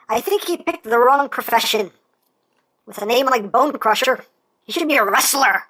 I think he picked the wrong profession. With a name like Bonecrusher, he should be a wrestler.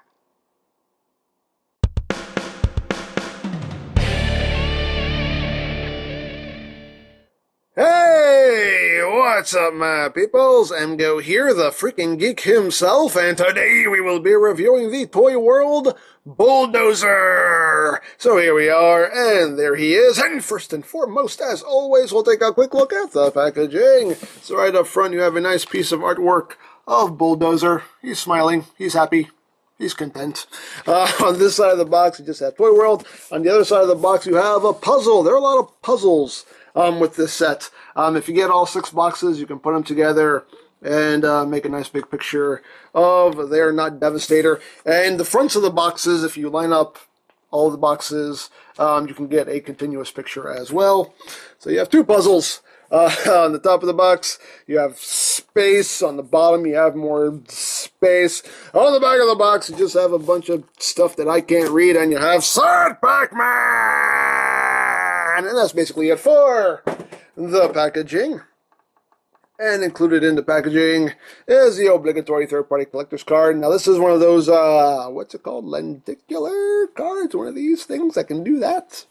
Hey, what's up, my peoples? EmGo here, the freaking geek himself, and today we will be reviewing the Toyworld BULLDOZER. So here we are, and there he is. And first and foremost, as always, we'll take a quick look at the packaging. So right up front, you have a nice piece of artwork of BULLDOZER. He's smiling. He's happy. He's content. On this side of the box, you just have Toyworld. On the other side of the box, you have a puzzle. There are a lot of puzzles with this set. If you get all 6 boxes, you can put them together and make a nice big picture of They're Not Devastator. And the fronts of the boxes, if you line up all the boxes, you can get a continuous picture as well. So you have 2 puzzles. On the top of the box, you have space. On the bottom, you have more space. On the back of the box, you just have a bunch of stuff that I can't read, and you have Sad Pac-Man! And that's basically it for the packaging. And included in the packaging is the obligatory third-party collector's card. Now, this is one of those, what's it called? Lenticular cards? One of these things that can do that.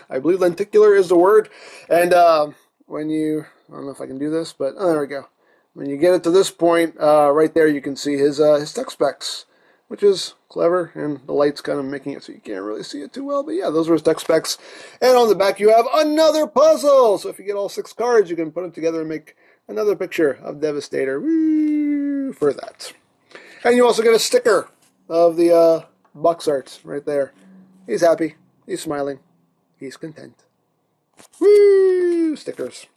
I believe lenticular is the word. And, when you, I don't know if I can do this, but there we go. When you get it to this point, right there, you can see his tech specs, which is clever, and the light's kind of making it so you can't really see it too well. But yeah, those are his tech specs. And on the back, you have another puzzle. So if you get all 6 cards, you can put them together and make another picture of Devastator. Woo, for that. And you also get a sticker of the box art right there. He's happy. He's smiling. He's content. Woo! Stickers.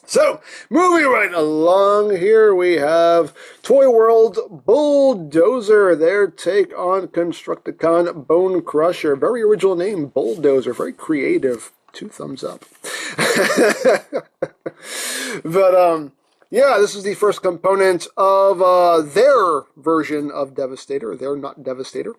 So, moving right along, here we have Toyworld BULLDOZER, their take on Constructicon Bonecrusher. Very original name, BULLDOZER. Very creative. 2 thumbs up. But, yeah, this is the first component of their version of Devastator. They're Not Devastator.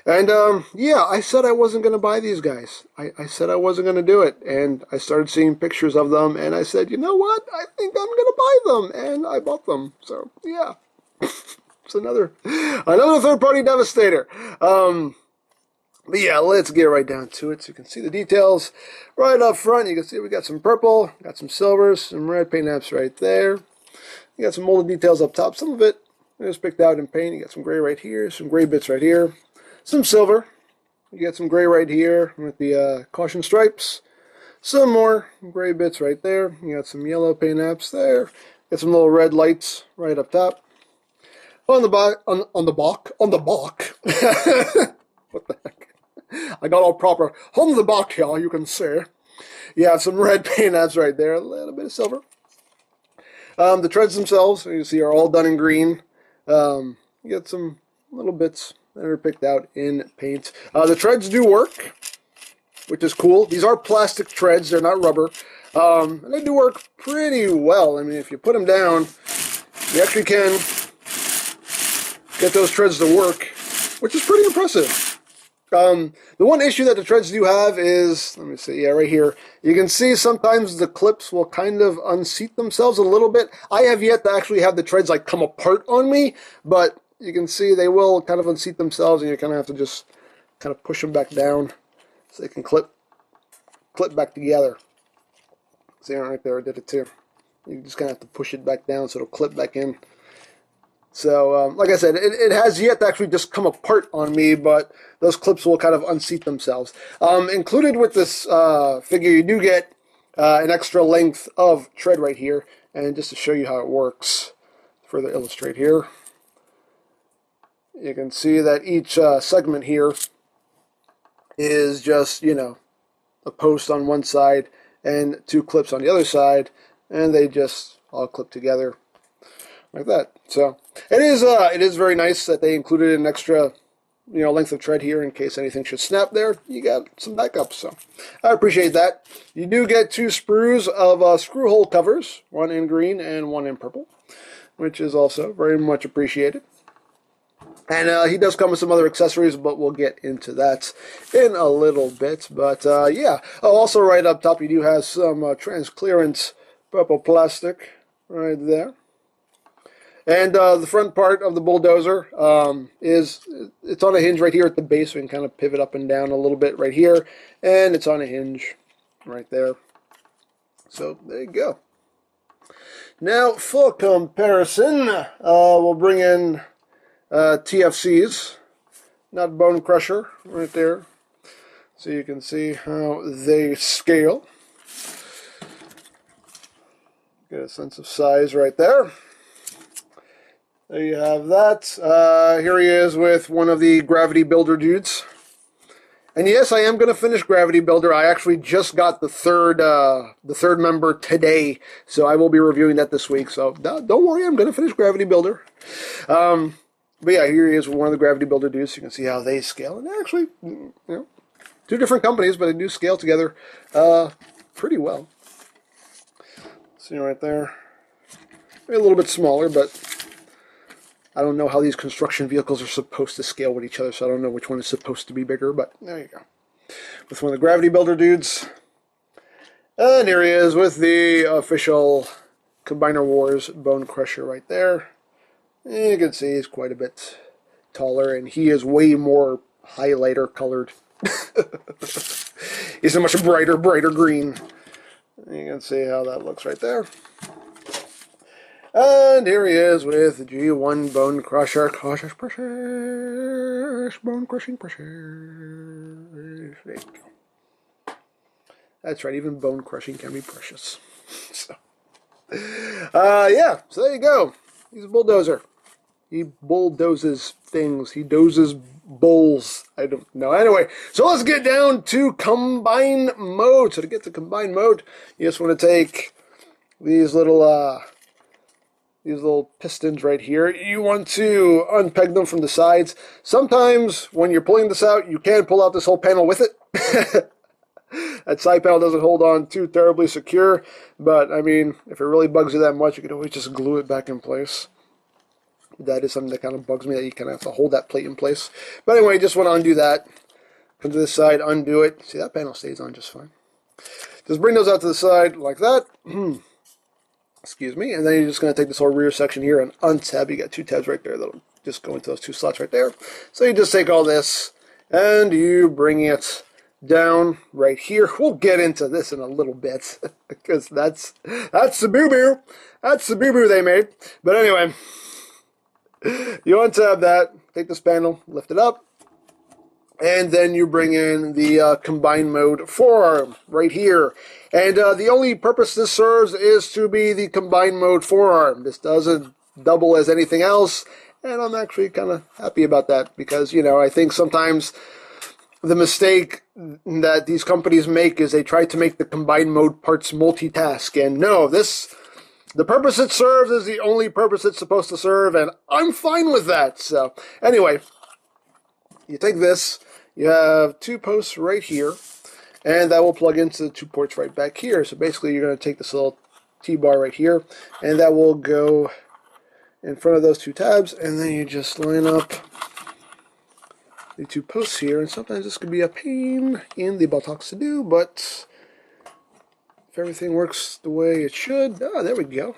And, yeah, I said I wasn't going to buy these guys. I said I wasn't going to do it. And I started seeing pictures of them, and I said, you know what? I think I'm going to buy them. And I bought them. So, yeah. It's another third-party Devastator. But yeah, let's get right down to it so you can see the details. Right up front, you can see we got some purple, got some silvers, some red paint apps right there. You got some molded details up top. Some of it is picked out in paint. You got some gray right here, some gray bits right here, some silver. You got some gray right here with the caution stripes. Some more gray bits right there. You got some yellow paint apps there. Got some little red lights right up top. On the back, on the back. What the heck? I got all proper. On the back here, you can see. You have some red paint apps right there. A little bit of silver. The treads themselves, you can see, are all done in green. You get some little bits that are picked out in paint. The treads do work, which is cool. These are plastic treads. They're not rubber. And they do work pretty well. I mean, if you put them down, you actually can get those treads to work, which is pretty impressive. The one issue that the treads do have is, let me see, yeah, right here. You can see sometimes the clips will kind of unseat themselves a little bit. I have yet to actually have the treads like come apart on me, but you can see they will kind of unseat themselves, and you kind of have to just kind of push them back down so they can clip back together. See right there, I did it too. You just kind of have to push it back down so it'll clip back in. So, like I said, it has yet to actually just come apart on me, but those clips will kind of unseat themselves. Included with this figure, you do get an extra length of tread right here. And just to show you how it works, further illustrate here, you can see that each segment here is just, you know, a post on one side and 2 clips on the other side, and they just all clip together like that. So it is very nice that they included an extra, you know, length of tread here in case anything should snap there. You got some backup, so I appreciate that. You do get 2 sprues of screw hole covers, one in green and one in purple, which is also very much appreciated. And he does come with some other accessories, but we'll get into that in a little bit. But yeah, also right up top, you do have some transparent purple plastic right there. And the front part of the bulldozer it's on a hinge right here at the base. So we can kind of pivot up and down a little bit right here. And it's on a hinge right there. So there you go. Now, for comparison, we'll bring in TFCs, not Bonecrusher, right there. So you can see how they scale. Get a sense of size right there. There you have that. Here he is with one of the Gravity Builder dudes. And yes, I am going to finish Gravity Builder. I actually just got the third member today, so I will be reviewing that this week. So don't worry, I'm going to finish Gravity Builder. But yeah, here he is with one of the Gravity Builder dudes. You can see how they scale. And actually, you know, two different companies, but they do scale together pretty well. See right there. Maybe a little bit smaller, but I don't know how these construction vehicles are supposed to scale with each other, so I don't know which one is supposed to be bigger, but there you go. With one of the Gravity Builder dudes. And here he is with the official Combiner Wars Bonecrusher right there. And you can see he's quite a bit taller, and he is way more highlighter colored. He's a much brighter green. You can see how that looks right there. And here he is with the G1 Bonecrusher. Cautious pressure. Bone crushing pressure. There you go. That's right, even bone crushing can be precious. So, yeah, so there you go. He's a bulldozer. He bulldozes things. He dozes bowls. I don't know. Anyway, so let's get down to combine mode. So to get to combine mode, you just want to take these little pistons right here. You want to unpeg them from the sides. Sometimes when you're pulling this out, you can pull out this whole panel with it. That side panel doesn't hold on too terribly secure, but I mean, if it really bugs you that much, you can always just glue it back in place. That is something that kind of bugs me, that you kind of have to hold that plate in place. But anyway, just want to undo that. Come to this side, undo it. See, that panel stays on just fine. Just bring those out to the side like that. Excuse me. And then you're just going to take this whole rear section here and untab. You got two tabs right there that'll just go into those two slots right there. So you just take all this and you bring it down right here. We'll get into this in a little bit because that's the boo-boo. That's the boo-boo they made. But anyway, you untab that, take this panel, lift it up, and then you bring in the combine mode forearm right here. And the only purpose this serves is to be the combine mode forearm. This doesn't double as anything else, and I'm actually kind of happy about that because, you know, I think sometimes the mistake that these companies make is they try to make the combine mode parts multitask, and no, the purpose it serves is the only purpose it's supposed to serve, and I'm fine with that. So, anyway, you take this, you have two posts right here, and that will plug into the two ports right back here. So basically, you're going to take this little T-bar right here, and that will go in front of those two tabs, and then you just line up the two posts here, and sometimes this could be a pain in the buttocks to do, but if everything works the way it should, there we go.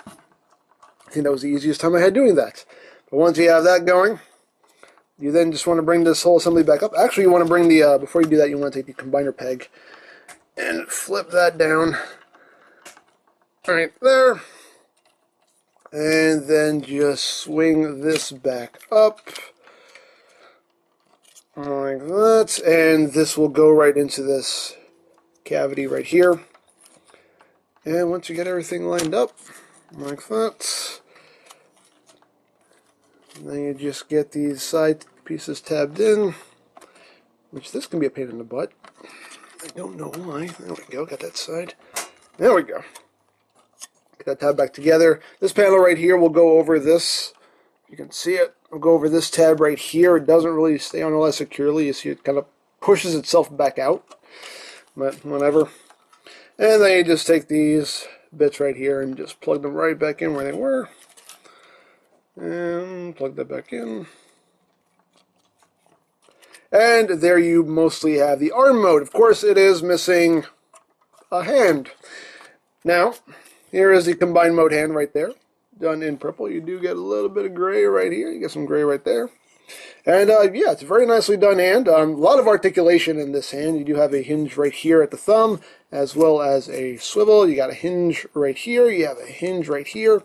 I think that was the easiest time I had doing that. But once you have that going, you then just want to bring this whole assembly back up. Actually, you want to bring the, before you do that, you want to take the combiner peg and flip that down right there. And then just swing this back up like that. And this will go right into this cavity right here. And once you get everything lined up, like that, then you just get these side pieces tabbed in, which this can be a pain in the butt. I don't know why. There we go, got that side. There we go. Get that tab back together. This panel right here will go over this. You can see it. It'll go over this tab right here. It doesn't really stay on all that securely. You see it kind of pushes itself back out, but whatever. And then you just take these bits right here and just plug them right back in where they were. And plug that back in. And there you mostly have the arm mode. Of course, it is missing a hand. Now, here is the combined mode hand right there, done in purple. You do get a little bit of gray right here. You get some gray right there. And yeah, it's a very nicely done hand. A lot of articulation in this hand. You do have a hinge right here at the thumb, as well as a swivel. You got a hinge right here. You have a hinge right here.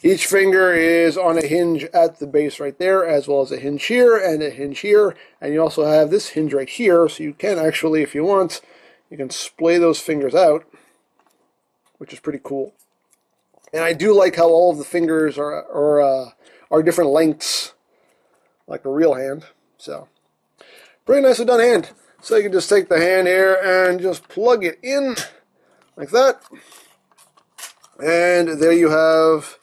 Each finger is on a hinge at the base right there, as well as a hinge here and a hinge here. And you also have this hinge right here, so you can actually, if you want, you can splay those fingers out, which is pretty cool. And I do like how all of the fingers are different lengths, like a real hand. So, pretty nicely done hand. So you can just take the hand here and just plug it in like that. And there you have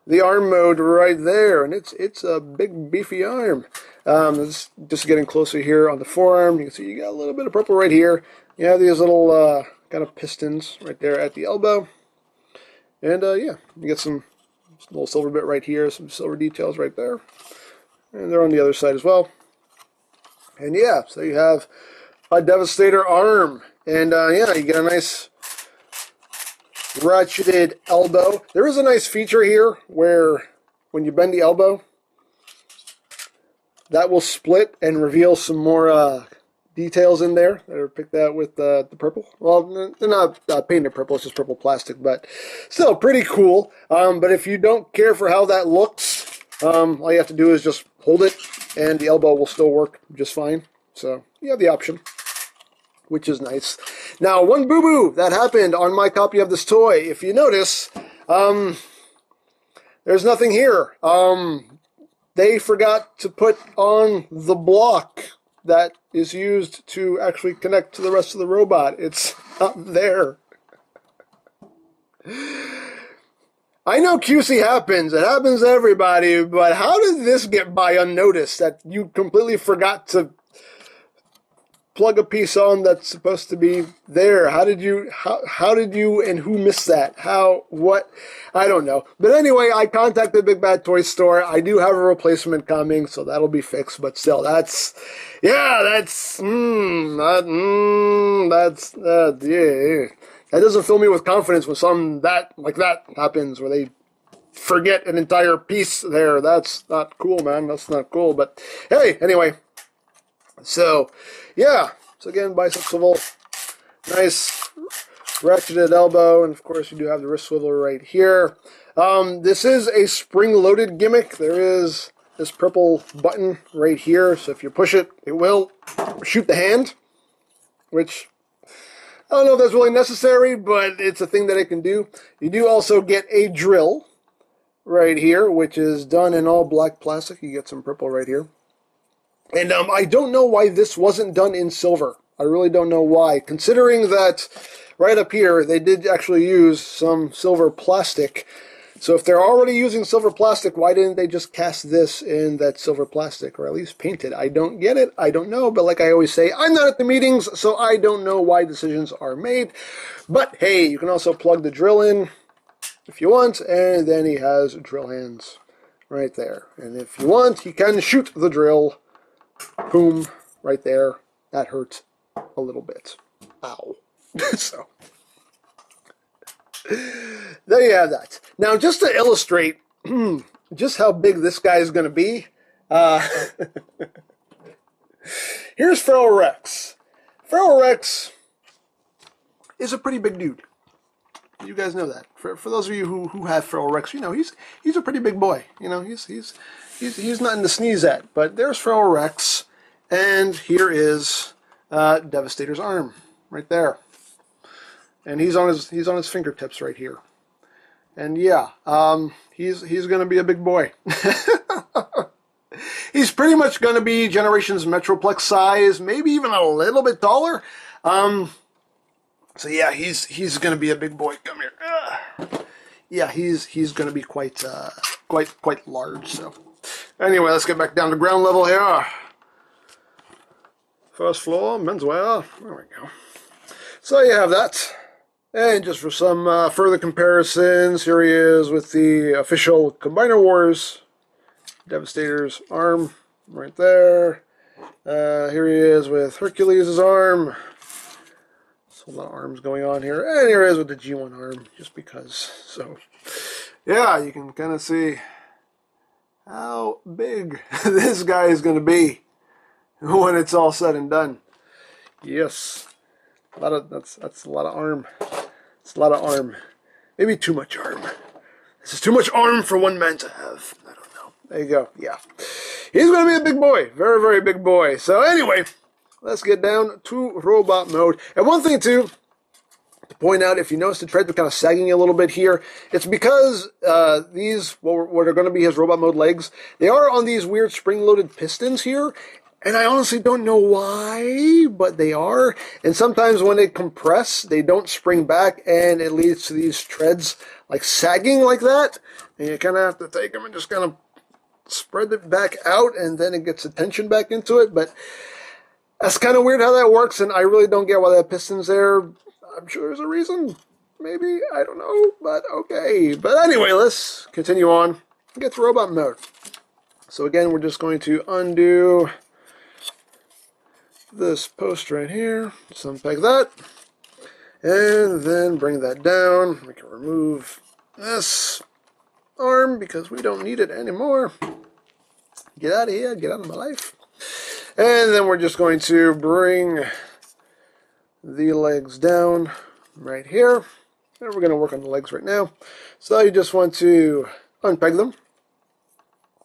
the arm mode right there. And it's a big beefy arm. Just getting closer here on the forearm. You can see you got a little bit of purple right here. You have these little kind of pistons right there at the elbow. And yeah, you get some little silver bit right here, some silver details right there. And they're on the other side as well. And yeah, so you have a Devastator arm. And yeah, you get a nice ratcheted elbow. There is a nice feature here where when you bend the elbow, that will split and reveal some more details in there that are picked out with the purple. Well, they're not painted purple, it's just purple plastic, but still pretty cool. But if you don't care for how that looks, all you have to do is just hold it, and the elbow will still work just fine. So you have the option, which is nice. Now, one boo-boo that happened on my copy of this toy. If you notice, there's nothing here. They forgot to put on the block that is used to actually connect to the rest of the robot. It's not there. I know QC happens. It happens to everybody. But how did this get by unnoticed that you completely forgot to plug a piece on that's supposed to be there? How did you and who missed that? How, what? I don't know. But anyway, I contacted Big Bad Toy Store. I do have a replacement coming, so that'll be fixed. But still, yeah, that doesn't fill me with confidence when something like that happens, where they forget an entire piece there. That's not cool, man. That's not cool. But hey, anyway. So, yeah. So again, bicep swivel. Nice ratcheted elbow. And of course, you do have the wrist swivel right here. This is a spring-loaded gimmick. There is this purple button right here. So if you push it, it will shoot the hand, which I don't know if that's really necessary, but it's a thing that it can do. You do also get a drill right here, which is done in all black plastic. You get some purple right here. And I don't know why this wasn't done in silver. I really don't know why. Considering that right up here, they did actually use some silver plastic. So if they're already using silver plastic, why didn't they just cast this in that silver plastic, or at least paint it? I don't get it. I don't know. But like I always say, I'm not at the meetings, so I don't know why decisions are made. But hey, you can also plug the drill in if you want, and then he has drill hands right there. And if you want, he can shoot the drill. Boom, right there. That hurt a little bit. Ow. So, there you have that. Now, just to illustrate just how big this guy is going to be, here's Feral Rex. Feral Rex is a pretty big dude. You guys know that. For those of you who have Feral Rex, you know he's a pretty big boy. You know he's nothing to sneeze at. But there's Feral Rex, and here is Devastator's arm right there, and he's on his fingertips right here. And yeah, he's going to be a big boy. He's pretty much going to be Generations Metroplex size, maybe even a little bit taller. So yeah, he's going to be a big boy. Come here. Yeah, he's going to be quite large. So anyway, let's get back down to ground level here. First floor, menswear. There we go. So you have that. And just for some further comparisons, here he is with the official Combiner Wars Devastator's arm right there. Here he is with Hercules' arm. There's a lot of arms going on here. And here he is with the G1 arm, just because. So, yeah, you can kind of see how big this guy is going to be when it's all said and done. Yes. That's a lot of arm. It's a lot of arm. Maybe too much arm. This is too much arm for one man to have. I don't know. There you go. Yeah. He's going to be a big boy. Very, very big boy. So anyway, let's get down to robot mode. And one thing, too, to point out, if you notice the treads are kind of sagging a little bit here, it's because these, what are going to be his robot mode legs, they are on these weird spring-loaded pistons here. And I honestly don't know why, but they are. And sometimes when they compress, they don't spring back, and it leads to these treads like sagging like that. And you kind of have to take them and just kind of spread it back out, and then it gets the tension back into it. But that's kind of weird how that works, and I really don't get why that piston's there. I'm sure there's a reason. Maybe. I don't know. But okay. But anyway, let's continue on and get to robot mode. So again, we're just going to undo this post right here, just unpeg that, and then bring that down. We can remove this arm because we don't need it anymore. Get out of here, get out of my life. And then we're just going to bring the legs down right here, and we're going to work on the legs right now. So you just want to unpeg them,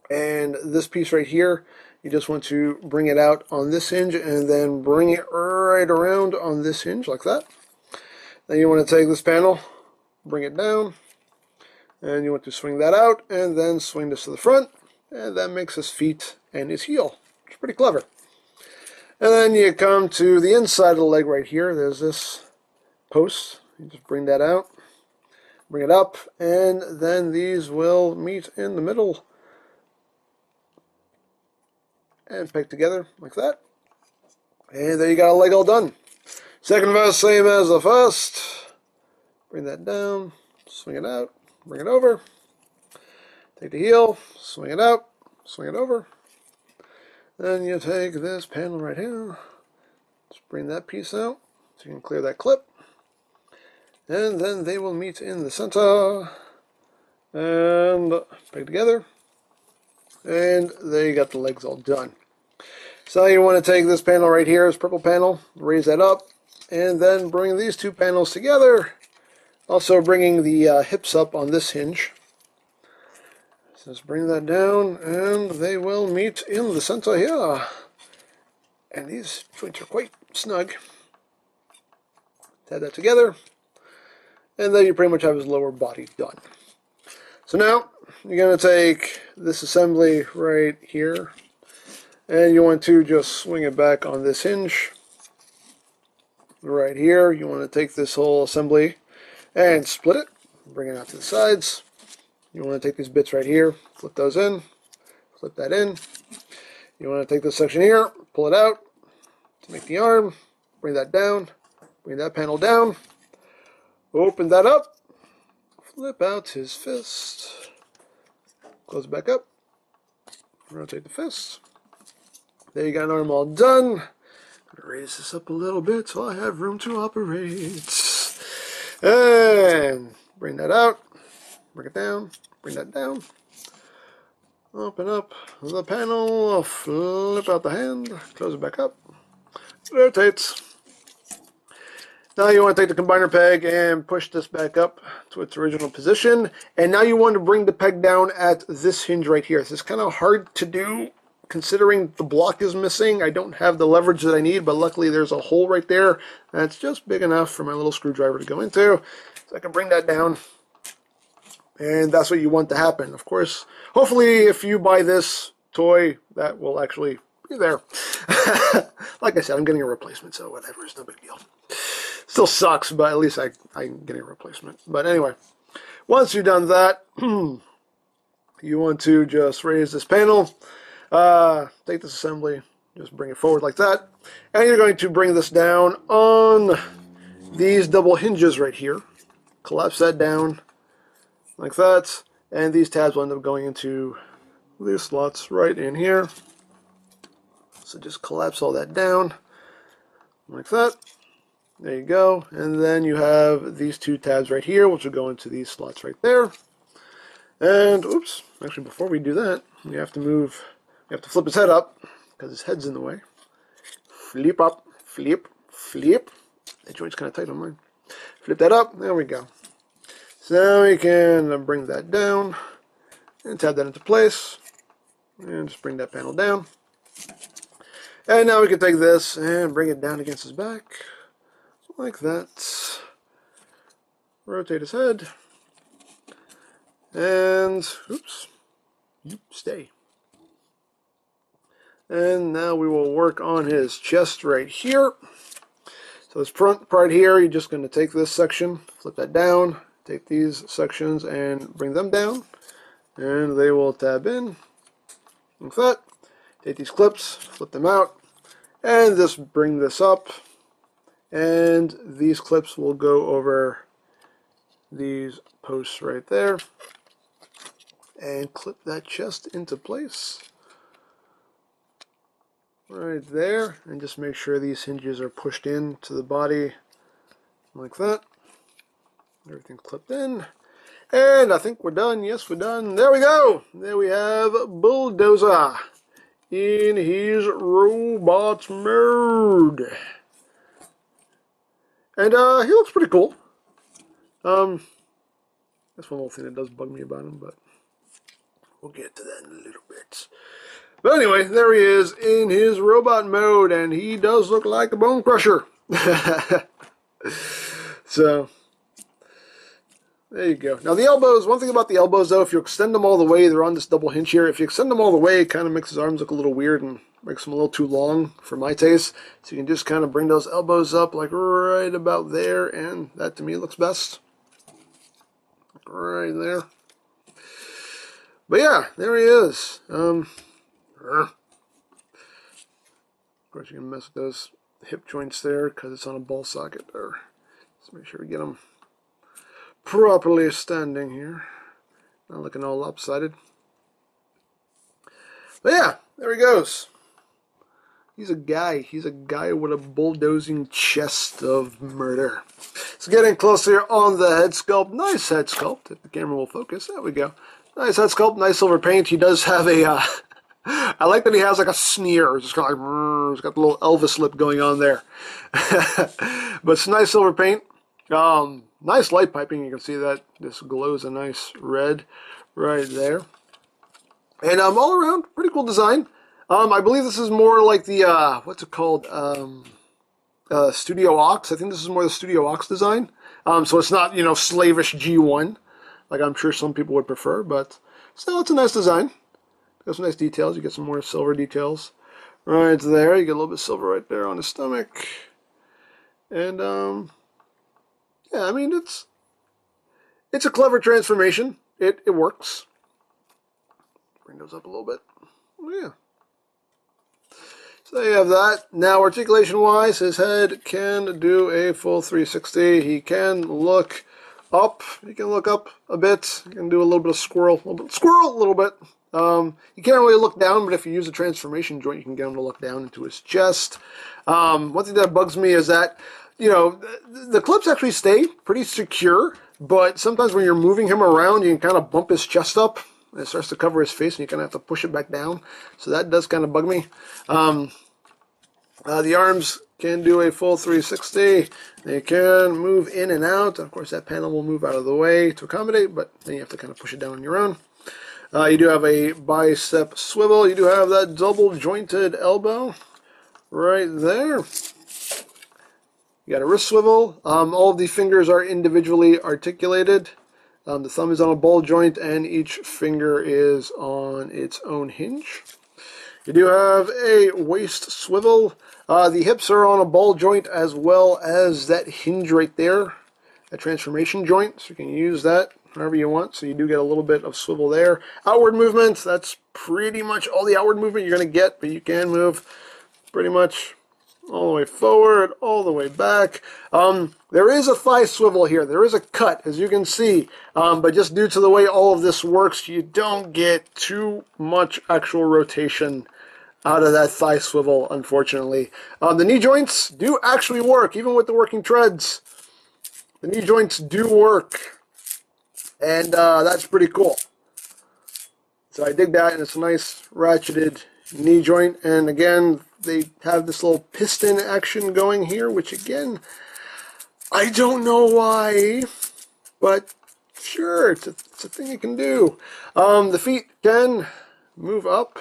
and this piece right here, you just want to bring it out on this hinge and then bring it right around on this hinge like that. Then you want to take this panel, bring it down, and you want to swing that out and then swing this to the front, and that makes his feet and his heel. It's pretty clever. And then you come to the inside of the leg right here. There's this post. You just bring that out, bring it up, and then these will meet in the middle and peg together like that. And there you got a leg all done. Second verse, same as the first. Bring that down, swing it out, bring it over. Take the heel, swing it out, swing it over. Then you take this panel right here, just bring that piece out so you can clear that clip. And then they will meet in the center and peg together. And there you got the legs all done. So you want to take this panel right here, this purple panel, raise that up, and then bring these two panels together. Also bringing the hips up on this hinge. So just bring that down, and they will meet in the center here. And these joints are quite snug. Add that together, and then you pretty much have his lower body done. So now you're going to take this assembly right here, and you want to just swing it back on this hinge right here. You want to take this whole assembly and split it, bring it out to the sides. You want to take these bits right here, flip those in, flip that in. You want to take this section here, pull it out to make the arm, bring that down, bring that panel down, open that up, flip out his fist, close it back up, rotate the fist. There you got an arm all done. I'm going to raise this up a little bit so I have room to operate. And bring that out, bring it down, bring that down. Open up the panel, flip out the hand, close it back up, rotates. Now you want to take the combiner peg and push this back up to its original position. And now you want to bring the peg down at this hinge right here. This is kind of hard to do considering the block is missing. I don't have the leverage that I need, but luckily there's a hole right there that's just big enough for my little screwdriver to go into. So I can bring that down. And that's what you want to happen. Of course, hopefully if you buy this toy, that will actually be there. Like I said, I'm getting a replacement, so whatever, it's no big deal. Still sucks, but at least I'm getting a replacement. But anyway, once you've done that, you want to just raise this panel, take this assembly, just bring it forward like that, and you're going to bring this down on these double hinges right here. Collapse that down like that, and these tabs will end up going into these slots right in here. So just collapse all that down like that. There you go. And then you have these two tabs right here, which will go into these slots right there. And, oops, actually before we do that, we have to flip his head up, because his head's in the way. Flip up, flip, flip. That joint's kind of tight on mine. Flip that up, there we go. So we can bring that down, and tab that into place, and just bring that panel down. And now we can take this and bring it down against his back, like that. Rotate his head. And, oops, you stay. And now we will work on his chest right here. So this front part here, you're just going to take this section, flip that down, take these sections and bring them down. And they will tab in, like that. Take these clips, flip them out, and just bring this up. And these clips will go over these posts right there. And clip that chest into place right there, and just make sure these hinges are pushed in to the body like that. Everything clipped in, and I think we're done. Yes, we're done. There we go. There we have Bulldozer in his robot mode, and he looks pretty cool. That's one little thing that does bug me about him, but we'll get to that in a little bit. But anyway, there he is in his robot mode, and he does look like a Bonecrusher. So, there you go. Now the elbows, one thing about the elbows though, if you extend them all the way, they're on this double hinge here. If you extend them all the way, it kind of makes his arms look a little weird and makes them a little too long for my taste. So you can just kind of bring those elbows up like right about there, and that to me looks best. Right there. But yeah, there he is. Of course, you can mess with those hip joints there because it's on a ball socket there. Let's make sure we get them properly standing here. Not looking all lopsided. But yeah, there he goes. He's a guy. He's a guy with a bulldozing chest of murder. Let's get in closer on the head sculpt. Nice head sculpt. If the camera will focus. There we go. Nice head sculpt. Nice silver paint. He does have a... I like that he has like a sneer. It's just kind of like... He's got the little Elvis lip going on there. But it's nice silver paint. Nice light piping. You can see that this glows a nice red right there. And all around, pretty cool design. I believe this is more like the, what's it called, Studio Ox. I think this is more the Studio Ox design. So it's not, you know, slavish G1, like I'm sure some people would prefer, but still, it's a nice design. Got some nice details. You get some more silver details right there. You get a little bit of silver right there on his stomach. And, yeah, I mean, it's a clever transformation. It works. Bring those up a little bit. Yeah. So there you have that. Now, articulation-wise, his head can do a full 360. He can look up. He can look up a bit. He can do a little bit of squirrel. A little bit. You can't really look down, but if you use a transformation joint, you can get him to look down into his chest. One thing that bugs me is that, you know, the clips actually stay pretty secure, but sometimes when you're moving him around, you can kind of bump his chest up. And it starts to cover his face, and you kind of have to push it back down. So that does kind of bug me. The arms can do a full 360. They can move in and out. Of course, that panel will move out of the way to accommodate, but then you have to kind of push it down on your own. You do have a bicep swivel. You do have that double jointed elbow right there. You got a wrist swivel. All of the fingers are individually articulated. The thumb is on a ball joint, and each finger is on its own hinge. You do have a waist swivel. The hips are on a ball joint as well as that hinge right there, a transformation joint, so you can use that however you want. So you do get a little bit of swivel there. Outward movement, that's pretty much all the outward movement you're going to get, but you can move pretty much all the way forward, all the way back. There is a thigh swivel here. There is a cut, as you can see. But just due to the way all of this works, you don't get too much actual rotation out of that thigh swivel, unfortunately. The knee joints do actually work, even with the working treads. The knee joints do work, and that's pretty cool. So I dig that, and it's a nice ratcheted knee joint. And again, they have this little piston action going here, which again, I don't know why, but sure, it's a thing you can do. The feet can move up.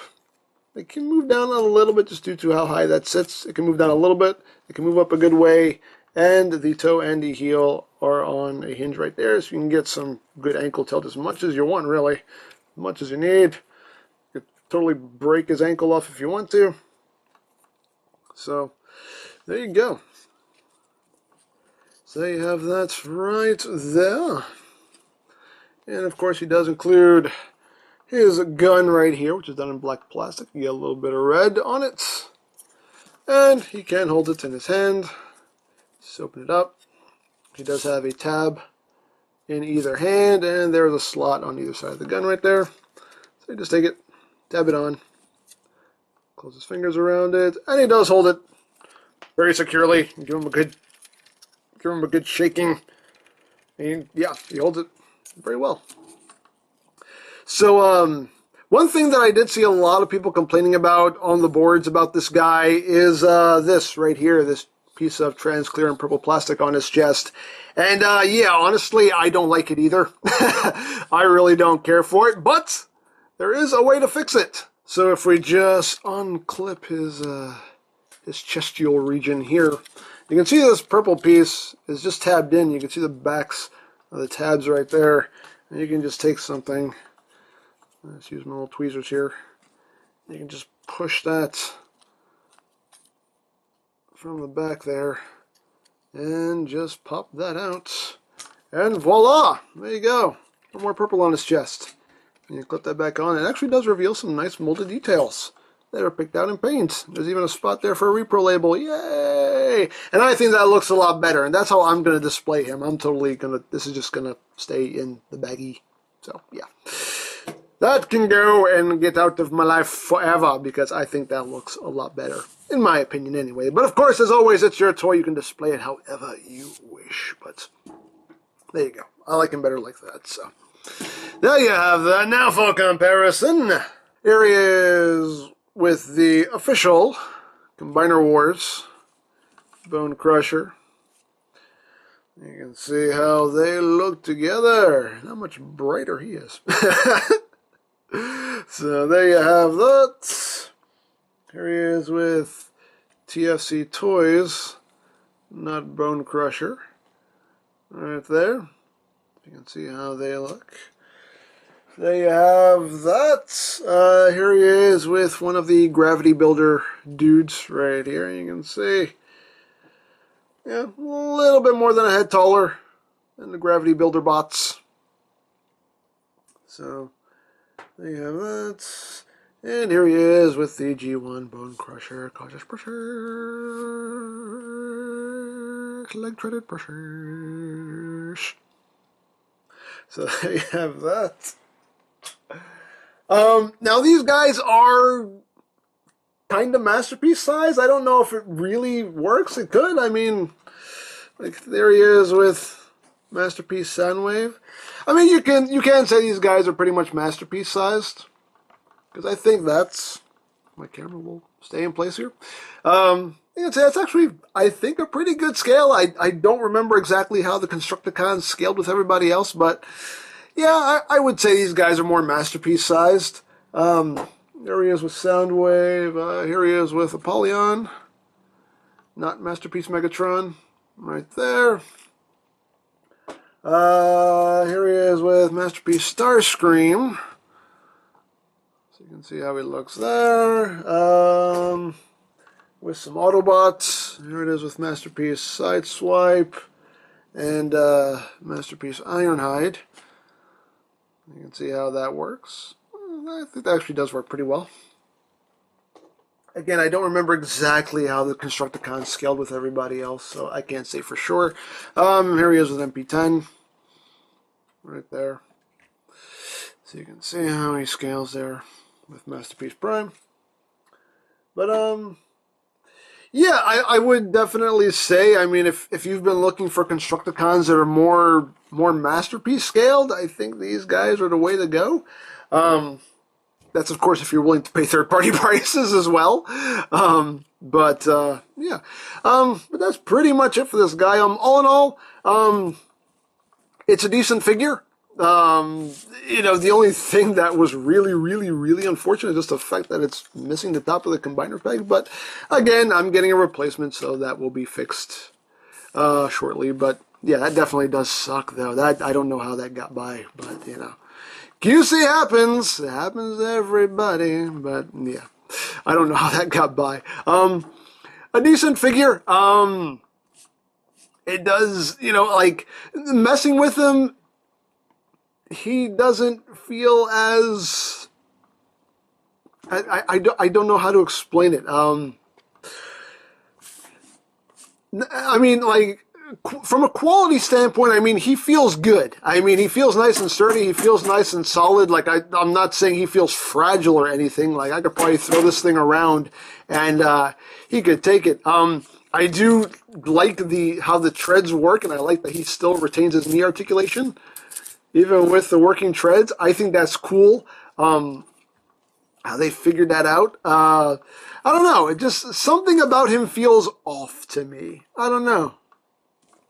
They can move down a little bit just due to how high that sits. It can move down a little bit. It can move up a good way. And the toe and the heel are on a hinge right there, so you can get some good ankle tilt as much as you want, really. As much as you need. You could totally break his ankle off if you want to. So, there you go. So you have that right there. And of course he does include his gun right here, which is done in black plastic. You get a little bit of red on it. And he can hold it in his hand. Just open it up. He does have a tab in either hand, and there's a slot on either side of the gun right there. So you just take it, tab it on, close his fingers around it, and he does hold it very securely. Give him a good shaking, and yeah, he holds it very well. So, one thing that I did see a lot of people complaining about on the boards about this guy is this right here, this piece of trans clear and purple plastic on his chest. And yeah, honestly, I don't like it either. I really don't care for it, but there is a way to fix it. So if we just unclip his chestial region here, you can see this purple piece is just tabbed in. You can see the backs of the tabs right there. And you can just take something. Let's use my little tweezers here. You can just push that from the back there and just pop that out. And voila! There you go. A little more purple on his chest. And you clip that back on. It actually does reveal some nice molded details that are picked out in paint. There's even a spot there for a repro label. Yay! And I think that looks a lot better. And that's how I'm going to display him. I'm totally going to, this is just going to stay in the baggie. So, yeah. That can go and get out of my life forever because I think that looks a lot better. In my opinion, anyway. But of course, as always, it's your toy. You can display it however you wish. But there you go. I like him better like that. So there you have that. Now for comparison. Here he is with the official Combiner Wars Bonecrusher. You can see how they look together. How much brighter he is. So there you have that. Here he is with TFC Toys, not Bonecrusher. Right there. You can see how they look. There you have that. Here he is with one of the Gravity Builder dudes right here. You can see, yeah, a little bit more than a head taller than the Gravity Builder bots. So there you have that. And here he is with the G1 Bonecrusher. Cautious pressure. Leg threaded pressures. So there you have that. Now these guys are kind of masterpiece size. I don't know if it really works. It could. I mean, like there he is with Masterpiece Soundwave. I mean, you can say these guys are pretty much masterpiece sized, because I think that's, my camera will stay in place here. That's actually, I think, a pretty good scale. I don't remember exactly how the Constructicons scaled with everybody else, but yeah, I would say these guys are more masterpiece sized. There he is with Soundwave. Here he is with Apollyon. Not Masterpiece Megatron. Right there. Here he is with Masterpiece Starscream. So you can see how he looks there. With some Autobots. Here it is with Masterpiece Sideswipe and Masterpiece Ironhide. You can see how that works. I think that actually does work pretty well. Again, I don't remember exactly how the Constructicons scaled with everybody else, so I can't say for sure. Here he is with MP10. Right there. So you can see how he scales there with Masterpiece Prime. But, yeah, I would definitely say, I mean, if you've been looking for Constructicons that are more masterpiece scaled, I think these guys are the way to go. That's, of course, if you're willing to pay third-party prices as well. Yeah. But that's pretty much it for this guy. All in all, it's a decent figure. The only thing that was really, really, really unfortunate is just the fact that it's missing the top of the combiner peg. But again, I'm getting a replacement, so that will be fixed shortly. But yeah, that definitely does suck, though. That I don't know how that got by, but QC happens. It happens to everybody. But yeah, I don't know how that got by. A decent figure. It does, like messing with him. He doesn't feel as... I don't know how to explain it. I mean, like, from a quality standpoint, I mean, he feels good. I mean, he feels nice and sturdy. He feels nice and solid. Like, I'm not saying he feels fragile or anything. Like, I could probably throw this thing around and he could take it. I do like how the treads work, and I like that he still retains his knee articulation. Even with the working treads, I think that's cool. How they figured that out. I don't know. It just, something about him feels off to me. I don't know.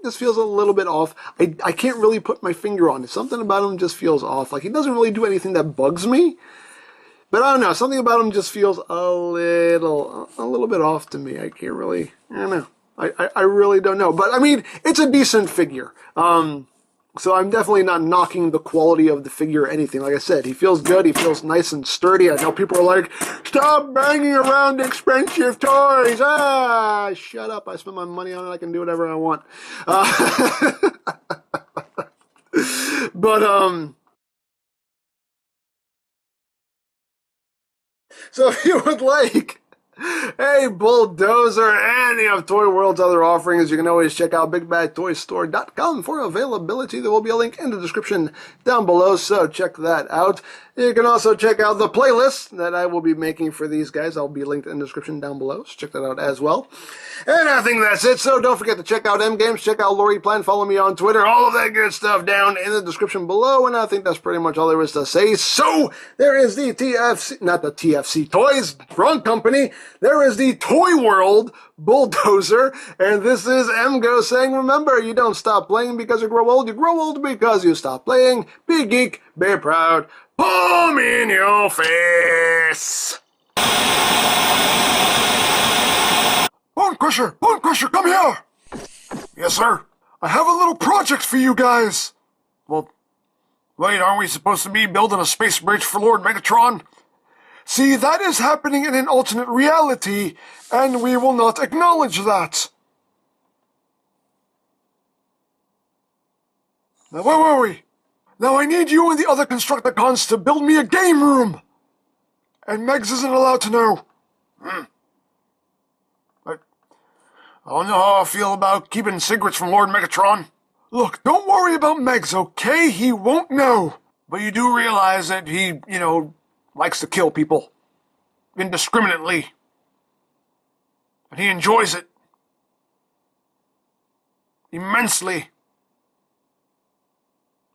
Just feels a little bit off. I can't really put my finger on it. Something about him just feels off. Like, he doesn't really do anything that bugs me. But I don't know. Something about him just feels a little bit off to me. I can't really, I don't know. I really don't know. But, I mean, it's a decent figure. So I'm definitely not knocking the quality of the figure or anything. Like I said, he feels good. He feels nice and sturdy. I know people are like, stop banging around expensive toys. Shut up. I spend my money on it. I can do whatever I want. So if you would like a Bulldozer and any of Toy World's other offerings, you can always check out BigBadToyStore.com for availability. There will be a link in the description down below, so check that out. You can also check out the playlist that I will be making for these guys. I'll be linked in the description down below, so check that out as well. And I think that's it, so don't forget to check out EmGo's, check out Lori Plan, follow me on Twitter, all of that good stuff down in the description below, and I think that's pretty much all there is to say. So, there is the not the TFC Toys, wrong company, there is the Toy World Bulldozer, and this is EmGo saying, remember, you don't stop playing because you grow old because you stop playing. Be geek, be proud, palm in your face. Bonecrusher, come here! Yes, sir. I have a little project for you guys. Well, wait, aren't we supposed to be building a space bridge for Lord Megatron? See, that is happening in an alternate reality, and we will not acknowledge that. Now, where were we? Now, I need you and the other Constructicons to build me a game room. And Megs isn't allowed to know. I don't know how I feel about keeping secrets from Lord Megatron. Look, don't worry about Megs, okay? He won't know. But you do realize that he, likes to kill people. Indiscriminately. And he enjoys it. Immensely.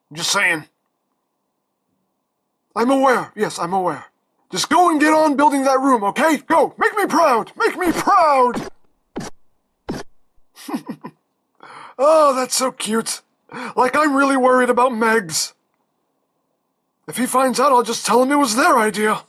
I'm just saying. I'm aware. Yes, I'm aware. Just go and get on building that room, okay? Go! Make me proud! Make me proud! Oh, that's so cute. Like I'm really worried about Megs. If he finds out, I'll just tell him it was their idea.